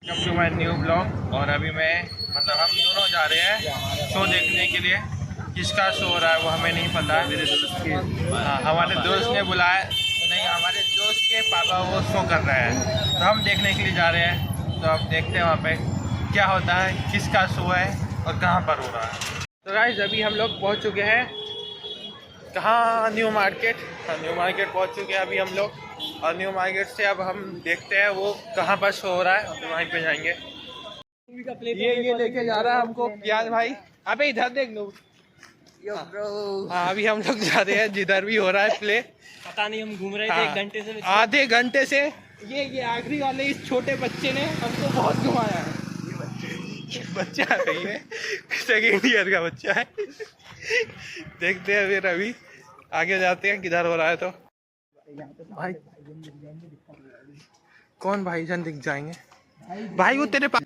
Welcome to my new blog. और अभी मैं हम दोनों जा रहे हैं शो देखने के लिए। किसका शो हो रहा है वो हमें नहीं पता। हमारे दोस्त ने बुलाया, नहीं हमारे दोस्त के पापा वो शो कर रहे हैं तो हम देखने के लिए जा रहे हैं। तो अब देखते हैं वहाँ पे क्या होता है, किसका शो है और कहाँ पर हो रहा है। तो गाइस अभी हम लोग पहुँच चुके हैं कहाँ, न्यू मार्केट। न्यू मार्केट पहुँच चुके हैं अभी हम लोग। और न्यू मार्केट से अब हम देखते हैं वो कहाँ पर शो हो रहा है और वहीं पे जाएंगे। ये लेके जा रहा है हमको प्याज भाई। अबे इधर देख लो। हाँ अभी हम लोग जा रहे हैं जिधर भी हो रहा है प्ले। पता नहीं, हम घूम रहे थे 1 घंटे से। आधे घंटे से ये आखिरी वाले इस छोटे बच्चे ने हमको बहुत घुमाया है। ये बच्चा है, ये सेकेंड ईयर का बच्चा है। देखते हैं फिर अभी आगे जाते हैं किधर हो रहा है। तो भाई कौन भाईजान दिख जाएंगे भाई? वो तेरे पास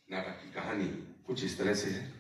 नाटक की कहानी कुछ इस तरह से है।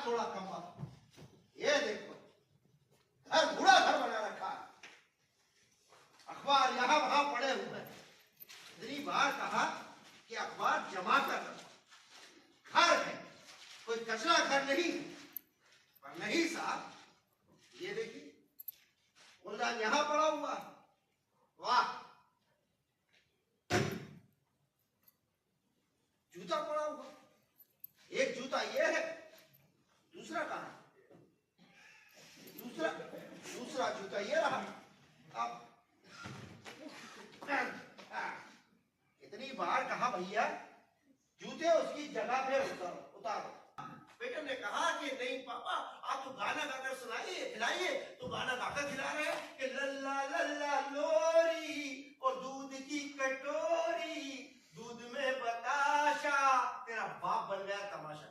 थोड़ा कम ये देखो, घर बूढ़ा घर बना रखा है, अखबार यहाँ वहां पड़े हुए हैं। इतनी बार कहा कि अखबार जमा कर रखो। घर है, कोई कचरा घर नहीं है। पर नहीं साहब, ये देखिए फूलदान यहाँ पड़ा हुआ। वाह, जूता पड़ा हुआ। एक जूता ये है, दूसरा कहां? दूसरा जूता ये रहा। अब इतनी बार कहा भैया जूते उसकी जगह पे उतारो। बेटे ने कहा कि नहीं पापा आप तो गाना गाकर सुनाइए, खिलाइए। तो गाना गाकर खिला रहे हैं कि लल्ला लल्ला लोरी और दूध की कटोरी, दूध में बताशा, तेरा बाप बन गया तमाशा।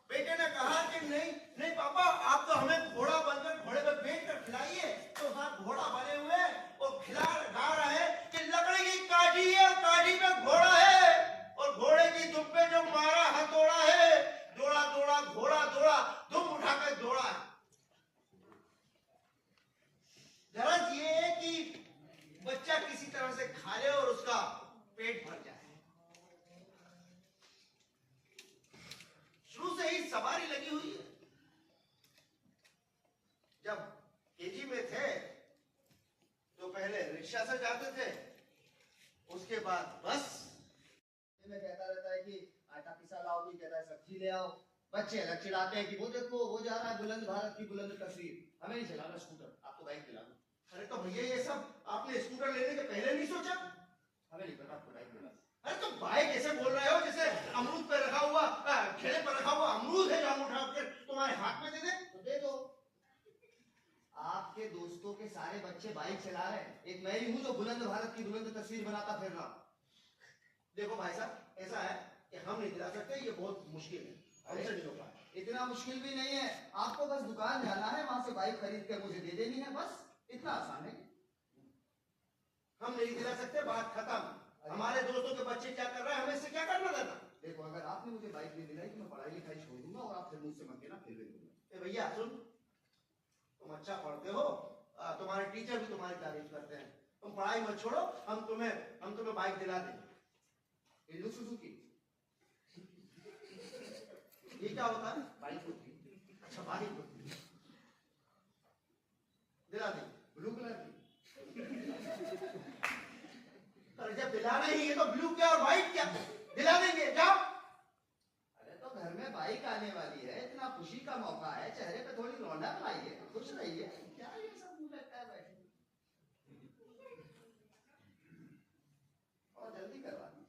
बेटे ने कहा कि नहीं नहीं पापा आप तो हमें घोड़ा बनकर घोड़े पर बैठ कर खिलाइए। तो वहां घोड़ा बने हुए और गा रहा है कि लकड़ी की काठी है और काठी पे घोड़ा है और घोड़े की दुम पे जो मारा हथौड़ा है, दौड़ा दौड़ा घोड़ा दौड़ा, दुम उठाकर दौड़ा है। गरज ये है कि बच्चा किसी तरह से खा ले और उसका पेट भर जाए। शुरू से ही सवारी लगी हुई है। जब केजी में थे तो पहले रिक्शा से जाते थे, उसके बाद बस में कहता रहता है कि आटा पिसा लाओ, भी कहता है सब्जी ले आओ। बच्चे अलग चिढ़ाते हैं कि वो देखो वो जा रहा है बुलंद भारत की बुलंद तस्वीर, हमें नहीं चलाना स्कूटर, आपको बाइक दिलाना। अरे तो भैया ये सब आपने स्कूटर लेने के पहले नहीं सोचा? हमें नहीं पता, आपको बाइक दिलाना। अरे तो बाइक ऐसे बोल रहे हो जैसे अमरूद पे रखा हुआ, ठेले पर रखा हुआ अमरूद है जो हम उठा कर तुम्हारे हाथ में दे दे तो दे दो। आपके दोस्तों के सारे बच्चे बाइक चला रहे हैं, एक मैं ही हूं जो बुलंद भारत की बुलंद तस्वीर बनाता फिर रहा। देखो भाई साहब ऐसा है कि हम नहीं दिला सकते, ये बहुत मुश्किल है, हमसे नहीं होगा। इतना मुश्किल भी नहीं है, आपको बस दुकान जाना है, वहां से बाइक खरीद कर मुझे दे देनी है, बस इतना आसान है। हम नहीं दिला सकते, बात खत्म। हमारे दोस्तों के बच्चे क्या कर रहे हैं, हमें इससे क्या करना देना। देखो अगर आपने मुझे बाइक नहीं दिलाई तो मैं पढ़ाई लिखाई छोड़ दूंगा और आप फिर मुझसे मंगेना फिर भी दूंगा। भैया सुन, तुम अच्छा पढ़ते हो, तुम्हारे टीचर भी तुम्हारी तारीफ करते हैं, तुम पढ़ाई मत छोड़ो, हम तुम्हें बाइक दिला देंगे। इल्लू सुजुकी ये क्या होता है? बाइक होती है। अच्छा बाइक होती है, दिला देंगे। ब्लू कलर की। अरे जब दिलाना ही है तो ब्लू क्या और व्हाइट क्या? का मौका है, चेहरे पे थोड़ी रौनक लाइए, खुश रहिए। क्या ये सब मुंह लगता है बैठे, और जल्दी करवा दीजिए।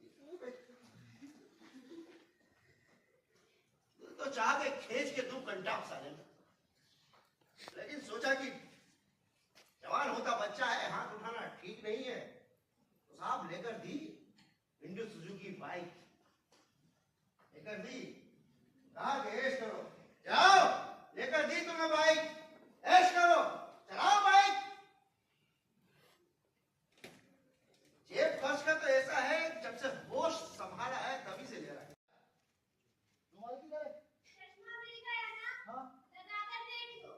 तो चाह के खींच के 2 घंटा साले में, लेकिन सोचा कि जवान होता बच्चा है, हाथ उठाना ठीक नहीं है, तो साहब लेकर दी इंडो सुजुकी बाइक, लेकर दी, कहा कि ऐश करो, जाओ, लेकर दी तुम्हें बाइक, ऐश करो, चलाओ बाइक। जेब खर्च का तो ऐसा है, जब से होश संभाला है तभी से ले रहा है। मोबाइल किधर है? हाँ,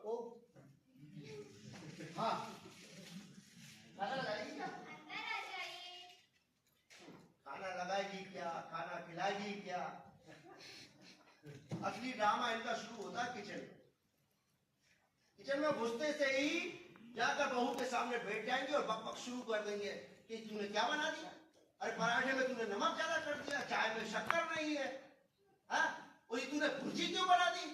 ओ, हाँ, खाना लगाएगी क्या? खाना लगाएगी क्या, खाना खिलाएगी क्या? असली ड्रामा इनका शुरू होता है किचन में घुसते से ही जाकर बहू के सामने बैठ जाएंगे और बक बक शुरू कर देंगे कि तूने क्या बना दिया, अरे पराठे में तूने नमक ज्यादा कर दिया, चाय में शक्कर नहीं है, हाँ, और ये तूने भुर्जी क्यों बना दी,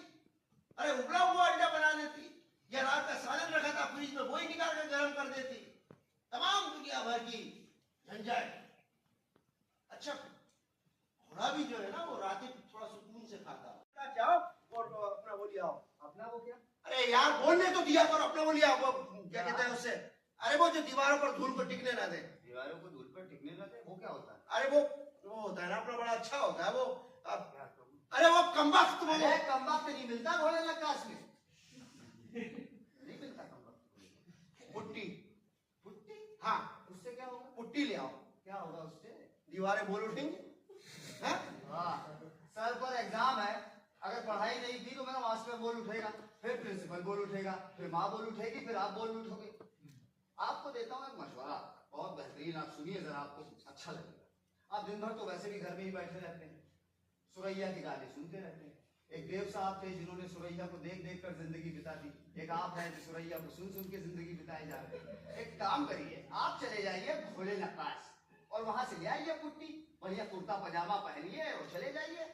अरे उबला हुआ अंडा बना देती, या रात का सालन रखा था फ्रिज में वही निकाल कर गर्म कर देती, तमाम दुनिया भर की झंझट। अच्छा, घोड़ा भी जो है ना वो रात थोड़ा सुकून से खाता है। जाओ और अपना वो लिया, अपना वो क्या, अरे यार बोलने तो दिया करो, अपना वो लिया, वो क्या कहते हैं उससे, अरे वो जो दीवारों पर धूल को टिकने ना दे, दीवारों को धूल पर टिकने ना दे, वो क्या होता है, अरे वो होता है ना अपना, बड़ा अच्छा होता है वो, अरे वो कमबख्त, वो कमबख्त नहीं मिलता घोड़े में काश में, नहीं मिलता कमबख्त। पुट्टी, पुट्टी, हाँ, उससे क्या होगा, पुट्टी ले आओ, क्या होगा उससे, दीवारें बोल उठेंगी। सर पर एग्जाम है, अगर पढ़ाई नहीं की तो मेरा मास्टर बोल उठेगा, फिर प्रिंसिपल बोल उठेगा, फिर माँ बोल उठेगी, फिर आप बोल उठोगे। आपको देता हूँ एक मशवरा, बहुत बेहतरीन, आप सुनिए जरा, आपको अच्छा लगेगा। आप दिन भर तो वैसे भी घर में ही बैठे रहते हैं, सुरैया की गाने सुनते रहते हैं। एक देव साहब थे जिन्होंने सुरैया को देख देख कर जिंदगी बिता दी, एक आप हैं जो सुरैया को सुन सुन के जिंदगी बिताए जा रहे हैं। एक काम करिए, आप चले जाइए घोड़े नक्काश और वहां से ले आइए पुट्टी, बढ़िया कुर्ता पजामा पहनिए और चले जाइए,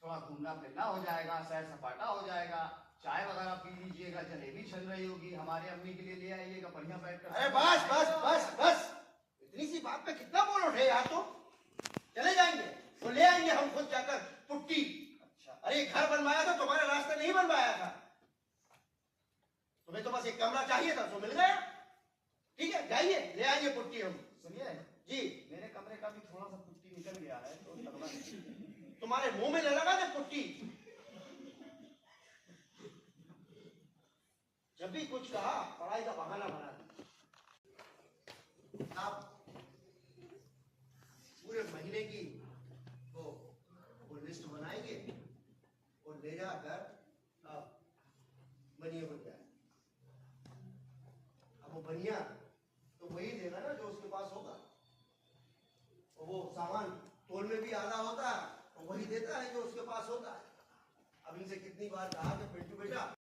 थोड़ा घूमना फिरना हो जाएगा, सैर सपाटा हो जाएगा, चाय वगैरह पी लीजिएगा, जलेबी छन रही होगी, हमारे अम्मी के लिए ले आइएगा, बढ़िया बैठकर। अरे बस बस बस बस, इतनी सी बात पे कितना बोल उठे यार, तो चले जाएंगे, वो ले आएंगे हम खुद जाकर पुट्टी। अच्छा, अरे घर बनवाया था, तुम्हारे रास्ते नहीं बनवाया था, तुम्हें तो बस एक कमरा चाहिए था, तो मिल गया, ठीक है, जाइए ले आइए पुट्टी हम। सुनिए जी, मेरे कमरे का भी थोड़ा सा पुट्टी निकल गया है, तो लगवा तुम्हारे मुंह में न लगा दे पुट्टी, जब भी कुछ कहा पढ़ाई का बहाना बना दिया। आप पूरे महीने की वो लिस्ट बनाएंगे और ले जाकर आप बनिया बन जाए। अब वो बनिया तो वही देगा ना जो उसके पास होगा, और वो सामान तोल में भी आधा होता है और वही देता है जो उसके पास होता है। अब इनसे कितनी बार कहा कि पिंटू बेटा,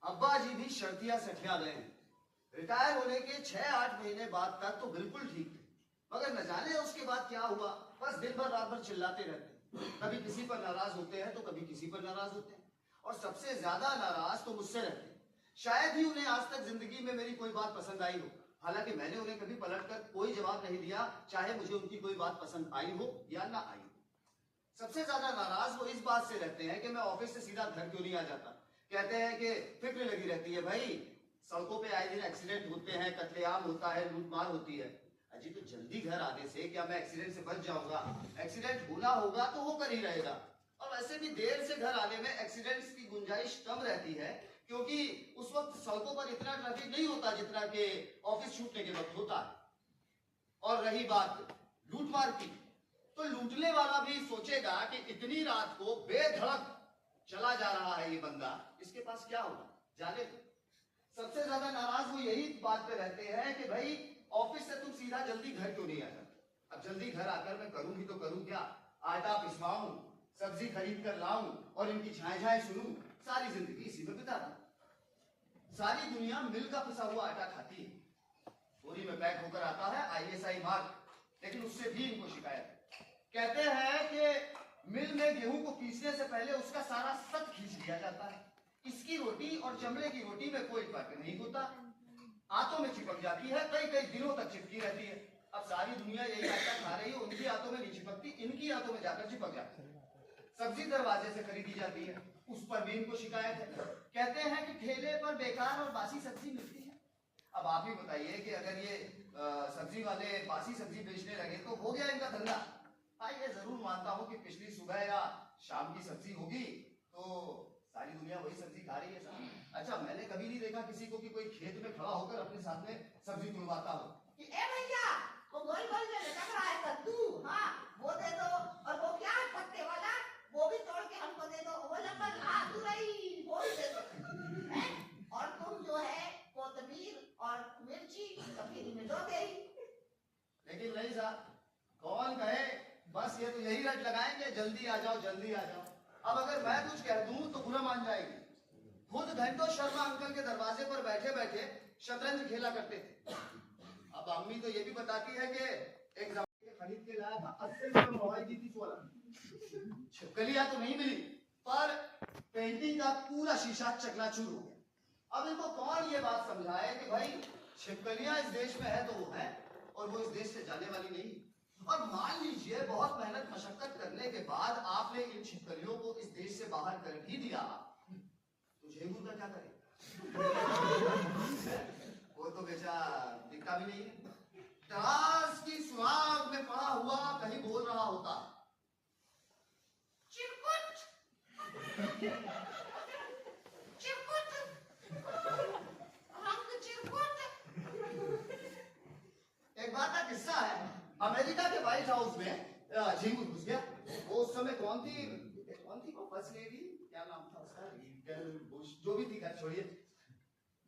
अब्बा जी भी शर्तिया सठिया गए हैं। रिटायर होने के 6-8 महीने बाद तक तो बिल्कुल ठीक थे, मगर न जाने उसके बाद क्या हुआ, बस दिन भर रात भर चिल्लाते रहते हैं, कभी किसी पर नाराज होते हैं तो कभी किसी पर नाराज होते हैं, और सबसे ज्यादा नाराज तो मुझसे रहते हैं। शायद ही उन्हें आज तक जिंदगी में मेरी कोई बात पसंद आई हो, हालांकि मैंने उन्हें कभी पलटकर कोई जवाब नहीं दिया, चाहे मुझे उनकी कोई बात पसंद आई हो या ना आई हो। सबसे ज्यादा नाराज वो इस बात से रहते हैं कि मैं ऑफिस से सीधा घर क्यों नहीं आ जाता। कहते हैं कि फिक्र लगी रहती है, भाई सड़कों पे आए दिन एक्सीडेंट होते हैं, कत्लेआम होता है, लूटमार होती है। अजी तो जल्दी घर आने से क्या मैं एक्सीडेंट से बच जाऊंगा? एक्सीडेंट होना होगा तो वो कर ही रहेगा, और वैसे भी देर से घर आने में एक्सीडेंट्स की गुंजाइश कम रहती है, क्योंकि उस वक्त सड़कों पर इतना ट्रैफिक नहीं होता जितना कि ऑफिस छूटने के वक्त होता है। और रही बात लूटमार की, तो लूटने वाला भी सोचेगा कि इतनी रात को बेधड़क चला जा रहा है ये बंदा, इसके पास क्या होगा, जाने दो। सबसे ज्यादा नाराज वो यही बात पे रहते हैं कि भाई ऑफिस से तुम सीधा जल्दी घर क्यों नहीं आता। अब जल्दी घर आकर मैं करूंगी तो करूं क्या, आटा पिसवाऊं, सब्जी खरीद कर लाऊं और इनकी झाए झाए सुनूं, सारी जिंदगी इसी में बिता दूं। सारी दुनिया मिल का पिसा हुआ आटा खाती है, बोरी में पैक होकर आता है ISI मार्क, लेकिन उससे भी इनको शिकायत है। कहते हैं कि मिल में गेहूं को पीसने से पहले उसका सारा सत खींच लिया जाता है। इसकी रोटी और चमड़े की रोटी में कोई फर्क नहीं होता, आंतों में चिपक जाती है, कई कई दिनों तक चिपकी रहती है। अब सारी दुनिया यही आटा खा रही है, उनकी आंतों में नहीं चिपकती, इनकी आंतों में जाकर चिपक जाती है। सब्जी दरवाजे से खरीदी जाती है, उस पर भी इनको शिकायत है। कहते हैं कि ठेले पर बेकार और बासी सब्जी मिलती है। अब आप ही बताइए कि अगर ये सब्जी वाले बासी सब्जी बेचने लगे तो हो गया इनका धंधा। हाँ, ये जरूर मानता हूँ कि पिछली सुबह या शाम की सब्जी होगी तो सारी दुनिया वही सब्जी खा रही है साहब। अच्छा, मैंने कभी नहीं देखा किसी को कि कोई खेत में खड़ा होकर अपने साथ में सब्जी तुड़वाता हो कि ए भैया वो गोल गोल जो लटक रहा है कद्दू, हाँ वो दे दो, और वो क्या है पत्ते वाला वो भी तोड़ के हमको दे दो, वो लंबा आलू रही वो भी दे दो हैं? और तुम जो है कोतमीर और मिर्ची कभी में दोगे ही। लेकिन नहीं साहब, कौन कहे, बस ये तो यही रट लगाएंगे जल्दी आ जाओ जल्दी आ जाओ। अब अगर मैं कुछ कह दूं तो बुरा मान जाएगी। खुद घंटों शर्मा अंकल के दरवाजे पर बैठे बैठे शतरंज खेला करते थे। अब अम्मी तो ये भी बताती है कि एक जमाने खरीद के लाया था 80 रुपए में हवाई जीती 16। छिपकलियां तो नहीं मिली पर पेंटिंग का पूरा शीशा चकनाचूर हो गया। अब इनको कौन ये बात समझाए कि भाई छिपकलियां इस देश में है तो वो है और वो इस देश से जाने वाली नहीं। और मान लीजिए बहुत मेहनत मशक्कत करने के बाद आपने इन छिपकलियों को इस देश से बाहर कर भी दिया, तो झेंगुर का क्या करे? वो तो बेचारा दिखता भी नहीं है, तरास की सुराग में पड़ा हुआ कहीं बोल रहा होता चिरकुट चिरकुट रंग चिरकुट। एक बात का किस्सा है, अमेरिका के व्हाइट हाउस में झिंगुर घुस गया। वो उस समय कौन थी वो फर्स्ट लेडी, क्या नाम था उसका, बुश जो भी थी, छोड़िए।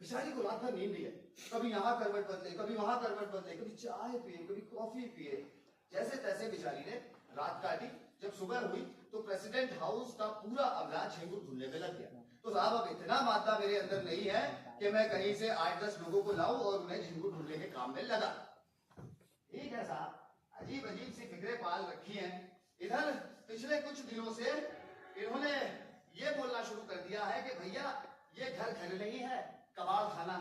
बेचारी को रात भर नींद नहीं है, कभी यहाँ करवट बदले कभी वहां करवट बदले, कभी चाय पिए कभी कॉफी पिए, जैसे तैसे बेचारी ने रात काटी। जब सुबह हुई तो प्रेसिडेंट हाउस का पूरा अमला झिंगुर ढूंढने में लग गया। तो साहब अब इतना मादा मेरे अंदर नहीं है कि मैं कहीं से 8-10 लोगों को लाऊं और उन्हें झिंगुर ढूंढने के काम में लगा। ठीक है साहब, अजीब अजीब सी फिक्रें पाल रखी हैं। इधर पिछले कुछ दिनों से इन्होंने ये बोलना शुरू कर दिया है कि भैया ये घर नहीं है, कबाड़ खाना।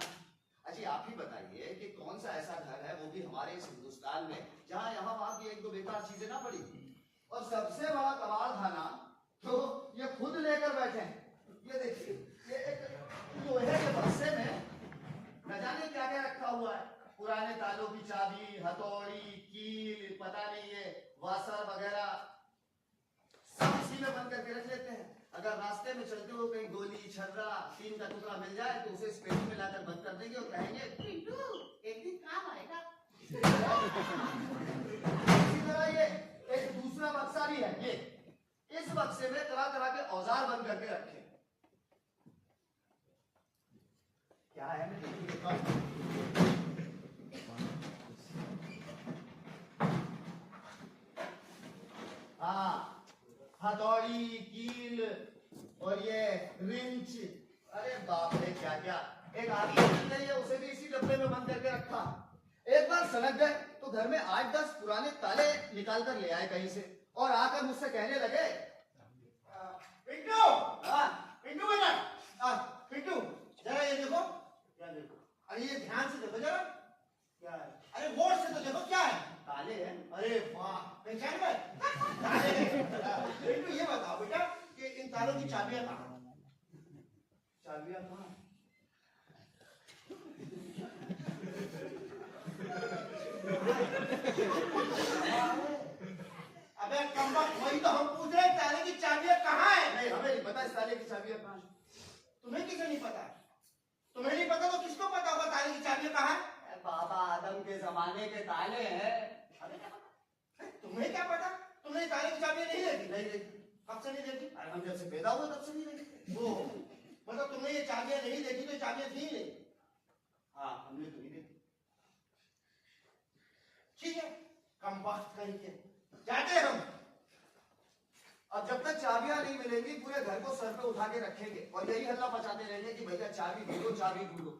अजी आप ही बताइए कि कौन सा ऐसा घर है, वो भी हमारे इस हिंदुस्तान में, जहाँ यहाँ वहां की एक दो बेकार चीजें ना पड़ी। और सबसे बड़ा कबाड़ खाना तो ये खुद लेकर बैठे हैं। ये देखिए, ये एक लोहे के बक्से में न जाने क्या क्या रखा हुआ है, पुराने तालों की चाबी, हथौड़ी, कील, पता नहीं ये वासर वगैरह सब इसी में बंद करके रख लेते हैं। अगर रास्ते में चलते हो कहीं गोली छर्रा टीन का टुकड़ा मिल जाए तो उसे इस पेटी में लाकर बंद कर देंगे और कहेंगे पिंटू एक दिन काम आएगा। इसी तरह ये एक दूसरा बक्सा भी है, ये इस बक्से में तरह तरह के औजार बंद करके रखे। क्या है हाँ, हथौड़ी, कील और ये रिंच, अरे बाप रे क्या क्या। एक आदमी मिल गई है, उसे भी इसी डब्बे में बंद करके रखा। एक बार सनक गए तो घर में 8-10 पुराने ताले निकाल कर ले आए कहीं से और आकर मुझसे कहने लगे, पिंटू, पिंटू बेटा, पिंटू जरा ये देखो। क्या देखो? अरे ये ध्यान से देखो जरा। क्या है? अरे गौर से तो देखो, क्या है? ताले हैं। अरे वाह, पहचान गए? पिंटू ये बताओ बेटा कि इन तालों की चाबियां कहाँ? चाबियां कहाँ? अबे कमबख्त, वही तो हम पूछ रहे हैं, ताले की चाबियां कहाँ है? नहीं, हमें नहीं पता इस ताले की चाबियां कहाँ है। तुम्हें किसे नहीं पता? तुम्हें नहीं पता तो किसको पता होगा ताले की चाबियां कहाँ है? बाबा आदम के जमाने के ताले हैं। तुम्हें क्या पता? नहीं देखी। कब से नहीं देखी? अरे हम जब से पैदा हुए तब से नहीं देखी। वो मतलब तुमने ये चाबियां नहीं देखी तो चाबियां थी नहीं? हाँ, हमने तो नहीं देखी। ठीक है, कम बात करेंगे, जाते हम। अब जब तक चाबियां नहीं मिलेंगी पूरे घर को सर पे उठा के रखेंगे और यही हल्ला मचाते रहेंगे कि भैया चाबी ढूंढो, चाबी ढूंढो।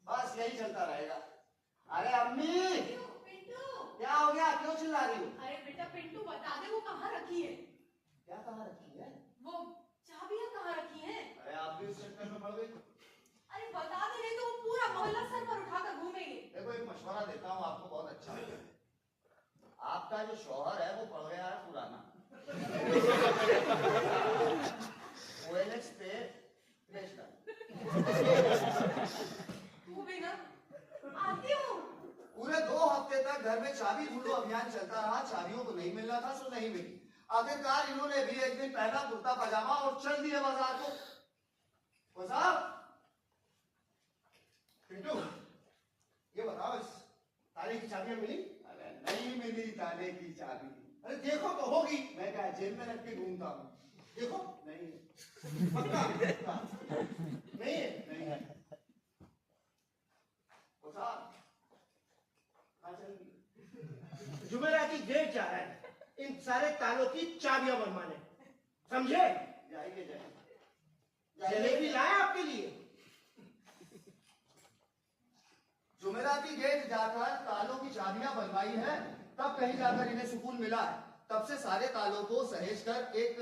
बस यही चलता रहेगा। अरे अम्मी, पिंटू, क्या हो गया? क्यों चिल्ला रही हो? अरे बेटा पिंटू बता दे वो कहाँ रखी है? क्या कहाँ रखी है? वो चाबियां कहाँ रखी हैं? अरे आप भी उस चक्कर में पड़ गई। अरे बता दे, नहीं तो वो पूरा मोहल्ला सर पर उठाकर घूमेंगे। देखो एक मशवरा देता हूँ आपको, बहुत अच्छा लगेगा। आपका जो शौहर है वो पड़ गया है पुराना। OLX पे बेच डाल। तू भी ना आती हूँ। पूरे 2 हफ्ते तक घर में चाबी ढूंढो अभियान चलता रहा, चाबियों को नहीं मिलना था, सो नहीं मिली। आखिरकार इन्होंने भी एक दिन पहना कुर्ता पजामा और चल दिए बाजार को। वो साहब, पिंटू, ये बताओ इस ताले की चाबियां मिली? अरे नहीं मिली ताले की चाबी। अरे देखो तो होगी। मैं क्या जेब में रख के घूमता हूँ? देखो, नहीं है। पक्का? पक्का? नहीं है? नहीं है। वो साहब, कहाँ चल गई? जुमेराती गेट जा रहा है इन सारे तालों की चाबियां बनवाने, समझे? जाइए जाइए। जलेबी लाए आपके लिए। जुमेराती गेट जाकर तालों की चाबियां बनवाई है, तब कहीं जाकर इन्हें सुकून मिला है। तब से सारे तालों को सहेज कर एक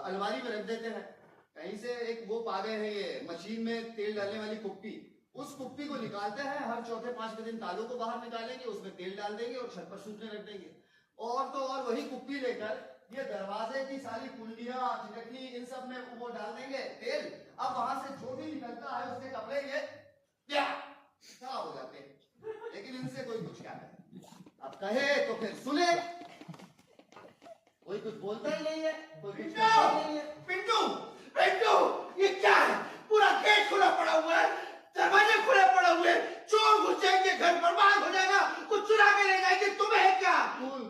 अलमारी में रख देते हैं। कहीं से एक वो पा गए हैं, ये मशीन में तेल डालने वाली कुप्पी। उस कुप्पी को निकालते हैं, हर चौथे 5वें दिन तालों को बाहर निकालेंगे, उसमें तेल डाल देंगे और छत पर सूखने रख देंगे। और तो और वही कुप्पी लेकर ये दरवाजे की सारी कुंडियां, चिटकनी, इन सब में वो डाल देंगे तेल। अब वहां से जो भी निकलता है उसके कपड़े ये खराब हो जाते हैं, लेकिन इनसे कोई कुछ क्या करे। अब कहे तो फिर सुने, कोई कुछ बोलता ही नहीं है, कोई कुछ कहता नहीं है। पिंटू, पिंटू, ये क्या है? पूरा गेट खुला पड़ा हुआ है, दरवाजे खुले पड़े हुए, चोर घुस जाएंगे, घर बर्बाद हो जाएगा, कुछ चुरा के ले जाएंगे, तुम्हें क्या?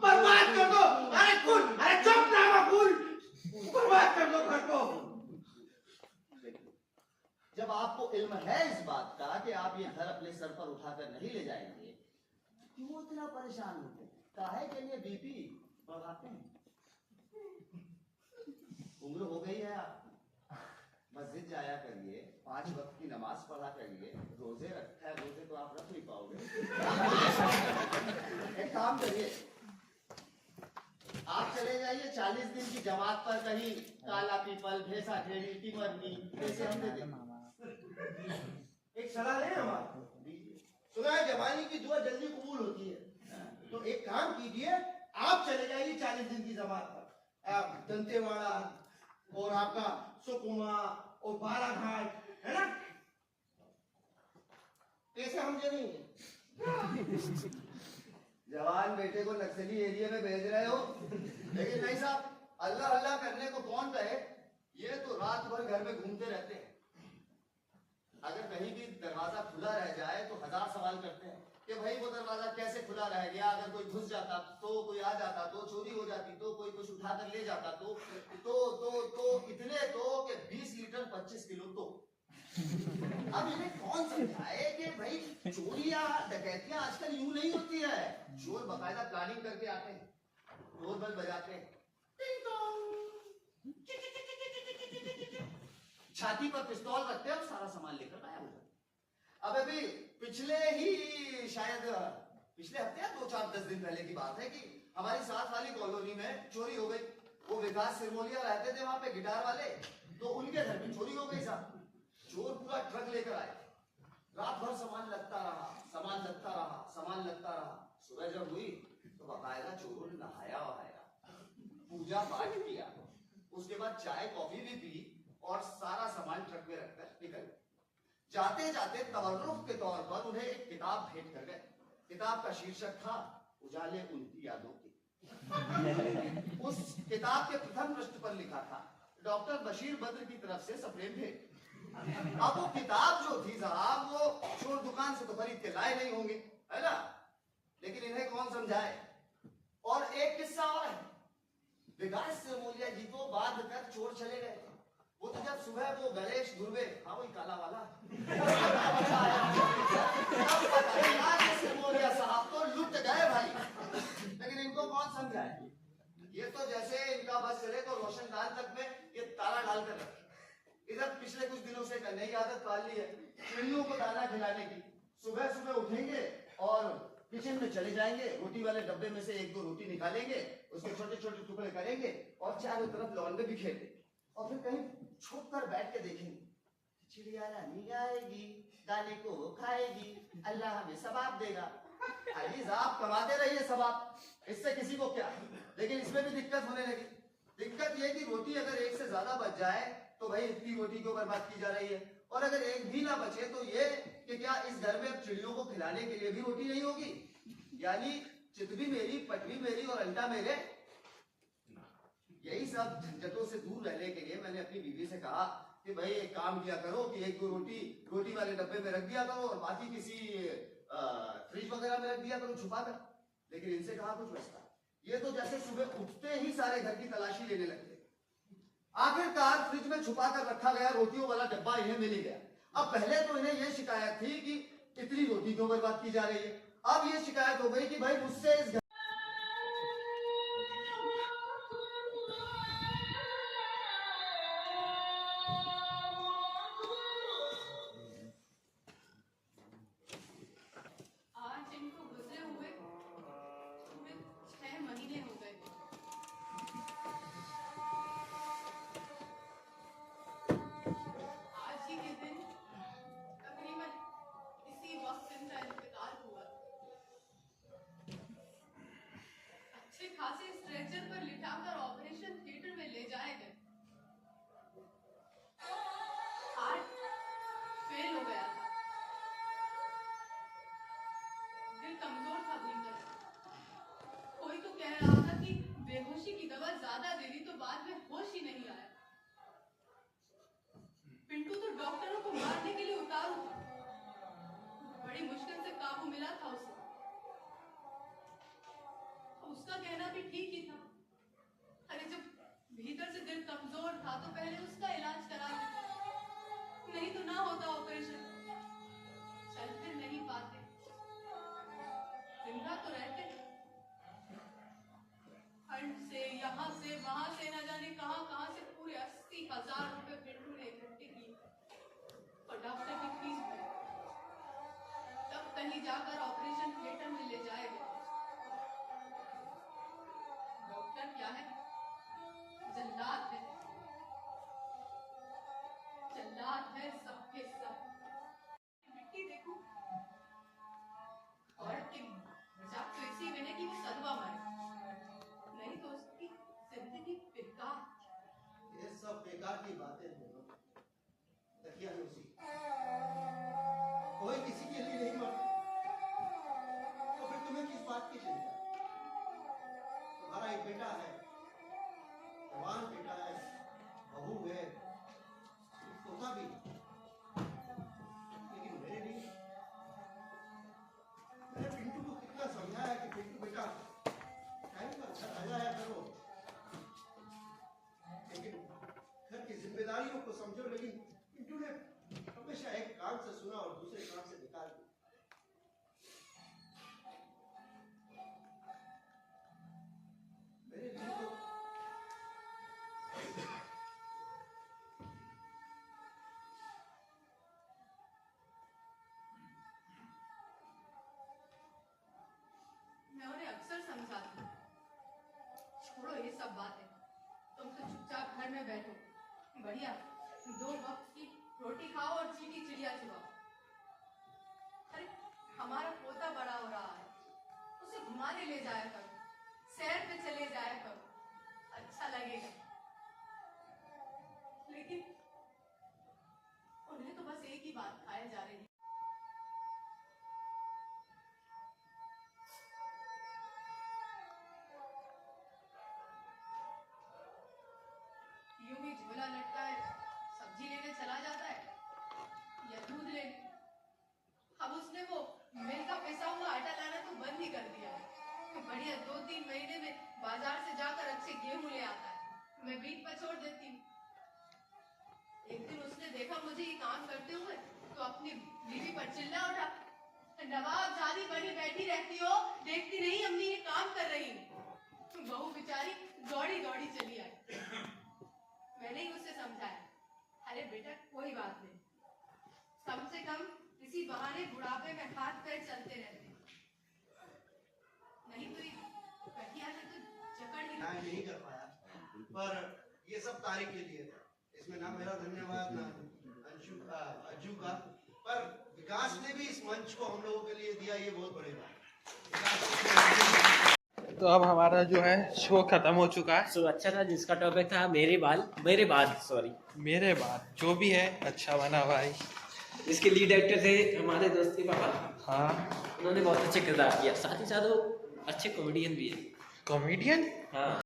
बर्बाद कर दो। अरे कुल, अरे चुप ना कुल, बर्बाद कर दो घर को। जब आपको इल्म है इस बात का कि आप ये घर अपने सर पर उठाकर नहीं ले जाएंगे, क्यों इतना परेशान होते हैं? काहे के लिए बीपी बढ़ाते हैं? उम्र हो गई है आपकी, मस्जिद जाया करिए, 5 वक्त की नमाज पढ़ा करिए। रोजे रखा है, रोजे तो आप रख नहीं पाओगे। एक काम करिए, आप चले जाइए 40 दिन की जमात पर कहीं काला पीपल, भेसा खेड़ी, टिमरनी, ऐसे हम दे देंगे। एक सलाह है हमारा, सुना है जवानी की दुआ जल्दी कबूल होती है, तो एक काम कीजिए, आप चले जाइए 40 दिन की जमात पर। आप दंतेवाड़ा और आपका सुकुमा और बालाघाट है ना, ऐसे हम चलेंगे। जवान बेटे को नक्सली एरिया में भेज रहे हो, लेकिन नहीं साहब, अल्लाह अल्लाह करने को कौन कहे? ये तो रात भर घर में घूमते रहते हैं। अगर कहीं भी दरवाजा खुला रह जाए तो 1000 सवाल करते हैं कि भाई वो दरवाजा कैसे खुला रह गया? अगर कोई घुस जाता तो, कोई आ जाता तो, चोरी हो जाती तो, कोई कुछ उठा कर ले जाता तो इतने तो कि 20 लीटर 25 किलो तो। अब इन्हें कौन समझाए कि भाई चोरियां डकैतियां आजकल यूं नहीं होती है। चोर बाकायदा प्लानिंग करके आते हैं, डोर बेल बजाते हैं, छाती पर पिस्तौल रखते हैं और सारा सामान लेकर गायब हो जाते हैं। अब अभी पिछले हफ्ते 2-4-10 दिन पहले की बात है कि हमारी साथ वाली कॉलोनी में चोरी हो गई। वो विकास सिरमौलिया रहते थे वहां पे, गिटार वाले, तो उनके घर में चोरी हो गई साहब। चोर पूरा ट्रक लेकर आए, रात भर सामान लगता रहा, सामान लगता रहा, सामान लगता रहा। सुबह जब हुई तो बाकायदा चोरों ने नहाया वहाया, पूजा पाठ किया, उसके बाद चाय कॉफी भी पी और सारा सामान ट्रक में रखकर निकल। जाते जाते तबर्रुक के तौर पर उन्हें एक किताब भेंट कर गए। किताब का शीर्षक था उजाले उनकी यादों के। उस किताब के प्रथम पृष्ठ पर लिखा था डॉक्टर बशीर बद्र की तरफ से सप्रेम भेंट। अब वो किताब जो थी साहब, वो चोर दुकान से तो खरीद के लाए नहीं होंगे, है ना, लेकिन इन्हें कौन समझाए। और एक किस्सा और है, विकास सिमोलिया जी को बांध कर चोर चले गए थे। वो तो जब सुबह वो गणेश धुर्वे, हाँ वही काला वाला विकास सिमोलिया साहब तो लुट गए भाई, लेकिन इनको कौन समझाए? ये तो जैसे इनका बस चले तो रोशनदान तक में ये ताला डालकर रखे। इधर पिछले कुछ दिनों से नई आदत पाल ली है चिड़ियों को दाना खिलाने की। सुबह सुबह उठेंगे और किचन में चले जाएंगे, रोटी वाले डब्बे में से एक दो रोटी निकालेंगे, उसके छोटे छोटे टुकड़े करेंगे और चारों तरफ लॉन में बिखेर और फिर कहीं छुप कर बैठ के देखेंगे चिड़िया रानी गाएगी, दाने को खाएगी, अल्लाह हमें सवाब देगा। अली साहब कमाते रहिए सवाब, इससे किसी को क्या। लेकिन इसमें भी दिक्कत होने लगी। दिक्कत यह कि रोटी अगर एक से ज्यादा बच जाए तो भाई इतनी रोटी को बर्बाद की जा रही है, और अगर एक भी ना बचे तो ये कि क्या इस घर में अब चिड़ियों को खिलाने के लिए भी रोटी नहीं होगी? यानी चित भी मेरी, पट भी मेरी और अंडा मेरे। यही सब झंझटों से दूर रहने के लिए मैंने अपनी बीवी से कहा कि भाई एक काम किया करो कि एक दो रोटी वाले डब्बे में रख दिया करो और बाकी किसी फ्रिज वगैरह में रख दिया करो छुपा कर। लेकिन इनसे कहा कुछ वैसा, ये तो जैसे सुबह उठते ही सारे घर की तलाशी लेने लगते। आखिरकार फ्रिज में छुपा कर रखा गया रोटियों वाला डब्बा इन्हें मिल गया। अब पहले तो इन्हें यह शिकायत थी कि इतनी रोटी क्यों बर्बाद की जा रही है, अब ये शिकायत हो गई कि भाई मुझसे इस घर आज इनको गुजरे हुए 6 महीने हो गए। आज ही के दिन तकरीबन इसी वक्त इनका इंतकाल हुआ। अच्छे खासे स्ट्रेचर पर लिटाकर ऑपरेशन थिएटर में ले जाए गए। हार्ट फेल हो गया था, दिल कमजोर था भीतर। कोई तो कह रहा था कि बेहोशी की दवा ज्यादा दे दी तो बाद में होश ही नहीं आया। पिंटू तो डॉक्टरों को मारने के लिए उतारू था, बड़ी मुश्किल से काबू मिला था उसे। उसका कहना भी ठीक ही था। अरे जब भीतर से दिल कमजोर था तो पहले उसका इलाज करा लेते, नहीं तो ना होता ऑपरेशन। चल फिर नहीं पाते, जिंदा तो रहते। फंड से यहाँ से वहां से न जाने कहां से पूरे 80,000 रुपए पिंटू ने इकट्ठे किए और डॉक्टर की फीस भरी। तब कहीं जाकर ऑपरेशन थिएटर में ले जाए गए। डॉक्टर क्या है? जल्लाद है, जल्लाद है सबके सब। मिट्टी देखो, औरत की मजाक तो इसी में है कि वो सदवा मरे, नहीं तो उसकी जिंदगी बेकार। ये सब बेकार की बातें हैं। तकिया है उसी, कोई किसी के लिए नहीं मरता, तो फिर तुम्हें किस बात की चिंता? तुम्हारा एक बेटा है, जवान बेटा है, बहू है, पोता भी, लेकिन मेरे लिए मैंने पिंटू को कितना समझाया कि पिंटू बेटा टाइम पर घर आ जाया करो, लेकिन घर की जिम्मेदारियों को समझो। लेकिन पिंटू ने हमेशा एक कान से सुना और दूसरे कान से निकाल दिया। मेरे लिए तो मैं उन्हें अक्सर समझाती हूँ, छोड़ो ये सब बातें, तुम तो चुपचाप घर में बैठो, बढ़िया 2 वक्त की रोटी खाओ और चीटी चिड़िया चुगाओ। अरे हमारा पोता बड़ा हो रहा है, उसे घुमाने ले जाया करो, सैर पे चले जाया करो, अच्छा लगेगा। लेकिन उन्हें तो बस एक ही बात खाए जा रही है। यूं ही झोला लटकाए सब्जी लेने चला जाता है या दूध लेने। अब उसने वो मिल का पिसा हुआ आटा लाना तो बंद ही कर दिया है। बढ़िया 2-3 महीने में बाजार से जाकर अच्छे गेहूं ले आता। छोड़ देती हूँ। एक दिन उसने देखा मुझे ये काम करते हुए तो अपनी बीवी पर चिल्ला उठा, नवाब जानी बनी बैठी रहती हो, देखती नहीं अम्मी ये काम कर रही हूँ। बहू बेचारी दौड़ी दौड़ी चली आई। मैंने ही उसे समझाया, अरे बेटा कोई बात नहीं, कम से कम इसी बहाने बुढ़ापे में हाथ पैर चलते रहते, नहीं तो ये कटिया से तो जकड़ ही न्याय नहीं कर पाया, पर ये सब तारीख के लिए था। इसमें ना मेरा धन्यवाद ना अज्जू का, पर विकास ने भी इस मंच को हम लोगों के लिए दिया, ये बहुत बड़ी बात है। तो अब हमारा जो है शो खत्म हो चुका है। सो अच्छा था, जिसका टॉपिक था मेरे बाद जो भी है अच्छा बना भाई। इसके लीड एक्टर थे हमारे दोस्त के पापा। हाँ, उन्होंने बहुत अच्छे किरदार किया, साथ ही साथ वो अच्छे कॉमेडियन भी है। कॉमेडियन। हाँ